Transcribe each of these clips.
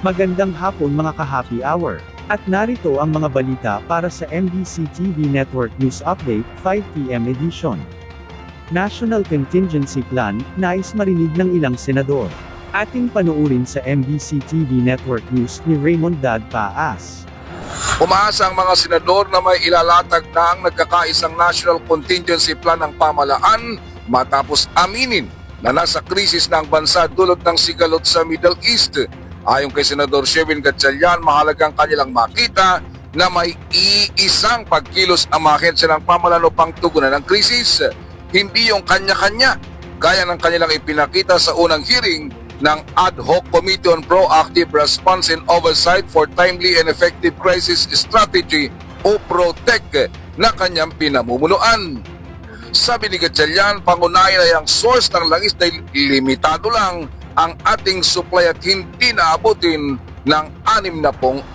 Magandang hapon mga ka-happy hour. At narito ang mga balita para sa MBC TV Network News Update, 5 PM edition. National Contingency Plan, nais marinig ng ilang senador. Ating panuurin sa MBC TV Network News ni Raymond Dad Paas. Umaasa ang mga senador na may ilalatag na ang nagkakaisang National Contingency Plan ng pamahalaan matapos aminin na nasa krisis na ang bansa dulot ng sigalot sa Middle East. Ayon kay Senador Sherwin Gatchalian, mahalagang kanilang makita na may iisang pagkilos ang mga ahensya ng pamahalaan upang tugunan ng krisis. Hindi yung kanya-kanya, gaya ng kanilang ipinakita sa unang hearing ng Ad Hoc Committee on Proactive Response and Oversight for Timely and Effective Crisis Strategy o PROTEC na kanyang pinamumunuan. Sabi ni Gatchalian, pangunahin ay ang source ng langis dahil limitado lang ang ating supply at hindi naabutin ng 60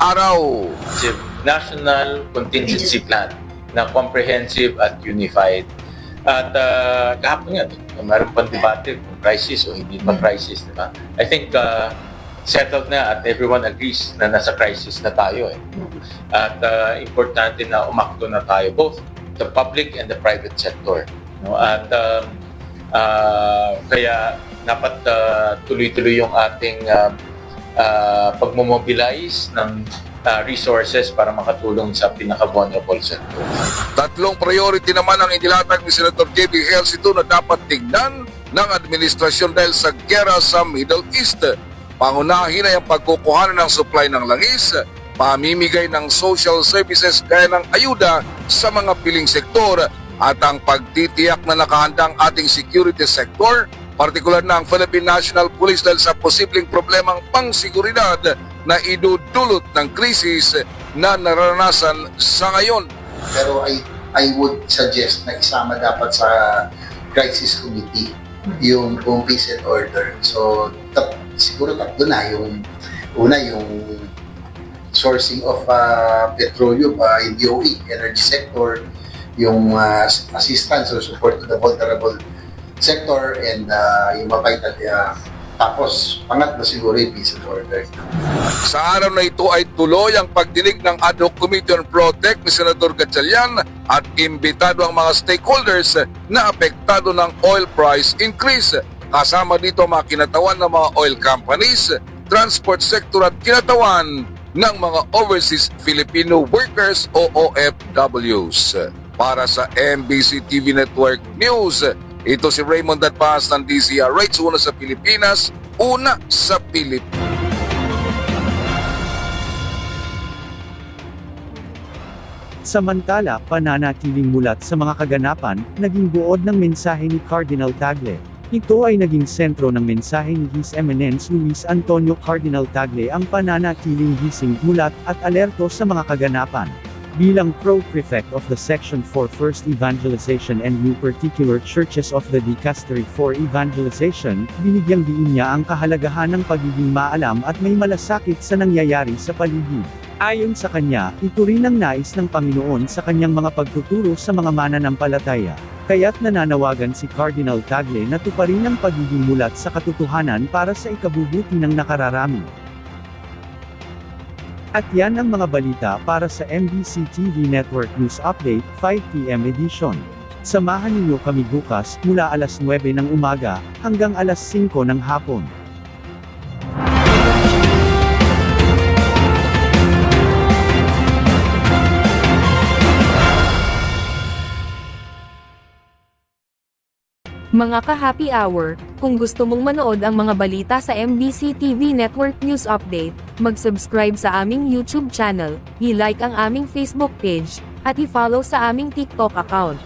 araw. National Contingency Plan na comprehensive at unified. At kahapon nga, mayroon pang debate kung crisis o hindi pa crisis, di ba? I think settled na at everyone agrees na nasa crisis na tayo. At importante na umakto na tayo, both the public and the private sector. No? At kaya dapat tuloy-tuloy yung ating pagmomobilize ng resources para makatulong sa pinaka-vulnerable sector. Tatlong priority naman ang inilatag ni Senator J.B. Ejercito na dapat tingnan ng administrasyon dahil sa gera sa Middle East. Pangunahin ay ang pagkukuhanan ng supply ng langis, pamimigay ng social services gaya ng ayuda sa mga piling sektor at ang pagtitiyak na nakahandang ating security sector, partikular na ang Philippine National Police dahil sa posibleng problemang pangseguridad na idudulot ng krisis na naranasan sa ngayon. Pero I would suggest na isama dapat sa crisis committee yung peace and order. So siguro tatlo na yung una yung sourcing of petroleum in DOE, energy sector, yung assistance or support to the vulnerable sector, and yung vital. Tapos, pangatlo siguro yung peace and order. Sa araw na ito ay tuloy ang pagdinig ng Ad Hoc Committee on PROTEC ni Senator Gatchalian at imbitado ang mga stakeholders na apektado ng oil price increase. Kasama dito ang mga kinatawan ng mga oil companies, transport sector at kinatawan ng mga overseas Filipino workers o OFWs. Para sa MBC TV Network News, ito si Raymond Dad Paas ng DZRH, una sa Pilipinas, una sa Pilipinas. Samantala, pananatiling mulat sa mga kaganapan, naging buod ng mensahe ni Cardinal Tagle. Ito ay naging sentro ng mensahe ni His Eminence Luis Antonio Cardinal Tagle, ang pananatiling gising, mulat, at alerto sa mga kaganapan. Bilang Pro-Prefect of the Section for First Evangelization and New Particular Churches of the Dicastery for Evangelization, binigyang diin niya ang kahalagahan ng pagiging maalam at may malasakit sa nangyayari sa paligid. Ayon sa kanya, ito rin ang nais ng Panginoon sa kanyang mga pagtuturo sa mga mananampalataya. Kaya't nananawagan si Cardinal Tagle na tuparin ang pagiging mulat sa katotohanan para sa ikabubuti ng nakararami. At yan ang mga balita para sa MBC TV Network News Update, 5 PM edition. Samahan ninyo kami bukas, mula alas 9 ng umaga, hanggang alas 5 ng hapon. Mga ka-happy hour, kung gusto mong manood ang mga balita sa MBC TV Network News Update, mag-subscribe sa aming YouTube channel, i-like ang aming Facebook page, at i-follow sa aming TikTok account.